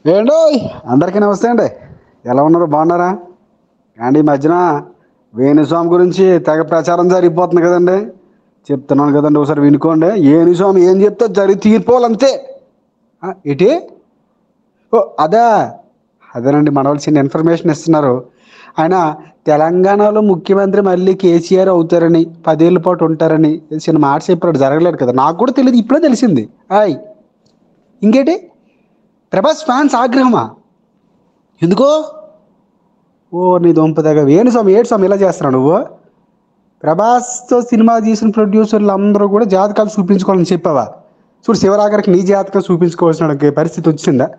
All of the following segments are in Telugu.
ఏండో అందరికీ నమస్తే అండి. ఎలా ఉన్నారు? బాగున్నారా అండి? ఈ మధ్యన వేణుస్వామి గురించి తెగ ప్రచారం జరిగిపోతుంది కదండి. చెప్తున్నాను కదండి, ఒకసారి వినుకోండి. వేణుస్వామి ఏం చెప్తే జరిగి తీర్పోవాలంతే. ఇటీ ఓ అదా అదేనండి, మన వాళ్ళు చిన్న ఇన్ఫర్మేషన్ ఇస్తున్నారు. ఆయన తెలంగాణలో ముఖ్యమంత్రి మళ్ళీ కేసీఆర్ అవుతారని, 10 ఏళ్ళ పాటు ఉంటారని చిన్న మాట చెప్పాడు. జరగలేదు కదా, నాకు కూడా తెలియదు, ఇప్పుడే తెలిసింది. హాయ్, ఇంకేటి? ప్రభాస్ ఫ్యాన్స్ ఆగ్రహమా? ఎందుకో? ఓ నీ దొంపదగా వేణుస్వామి ఏడు స్వామి ఇలా చేస్తున్నావు నువ్వు? ప్రభాస్తో సినిమా తీసిన ప్రొడ్యూసర్లు అందరూ కూడా జాతకాలు చూపించుకోవాలని చెప్పావా? చూడు, శివరాగరికి నీ జాతకం చూపించుకోవాల్సిన పరిస్థితి వచ్చిందా?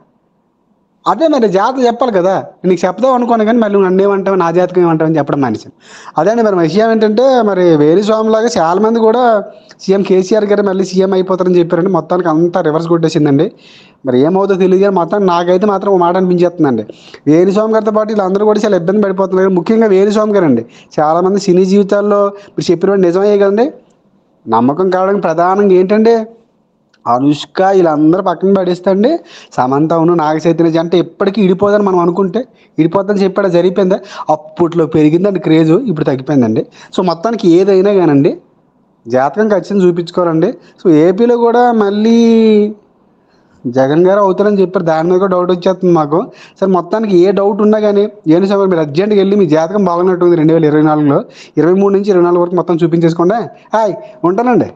అదే మరి జాతకం చెప్పాలి కదా. నీకు చెప్దాం అనుకోను కానీ మళ్ళీ నన్ను ఏమంటావు, నా జాతకం ఏమంటావని చెప్పడం మానేశాను. అదే అండి, మరి విషయం ఏంటంటే, మరి వేణుస్వామిలాగా చాలా మంది కూడా సీఎం కేసీఆర్ గారు మళ్ళీ సీఎం అయిపోతారని చెప్పారండి. మొత్తానికి అంతా రివర్స్ కొట్టేసిందండి. మరి ఏమవుతుందో తెలియదు కానీ మొత్తానికి నాకైతే మాత్రం ఒక మాట అనిపించేస్తుందండి. వేణుస్వామి గారితో పాటు వీళ్ళందరూ కూడా చాలా ఇబ్బంది పడిపోతున్నారు. ముఖ్యంగా వేణుస్వామి గారండి. చాలామంది సినీ జీవితాల్లో మీరు చెప్పినట్టు నిజమయ్యే కదండి. నమ్మకం కావడానికి ప్రధానంగా ఏంటంటే, అనుష్క వీళ్ళందరూ పక్కన పడేస్తండి. సమంతను, నాగ చైతన్య జంట ఎప్పటికీ ఇడిపోదని మనం అనుకుంటే ఇడిపోద్దని చెప్పాడు, జరిగిపోయిందా? అప్పట్లో పెరిగిందండి క్రేజు, ఇప్పుడు తగ్గిపోయిందండి. సో మొత్తానికి ఏదైనా కానండి, జాతకం ఖచ్చితంగా చూపించుకోవాలండి. సో ఏపీలో కూడా మళ్ళీ జగన్ గారు అవుతారని చెప్పారు. దాని మీద కూడా డౌట్ వచ్చేస్తుంది మాకు. సరే మొత్తానికి ఏ డౌట్ ఉన్నా కానీ ఏను సార్ మీరు అర్జెంట్గా వెళ్ళి మీ జాతకం బాగున్నట్టుంది 2024లో 23 నుంచి 24 వరకు మొత్తం చూపించేసుకోండి. హాయ్, ఉంటానండి.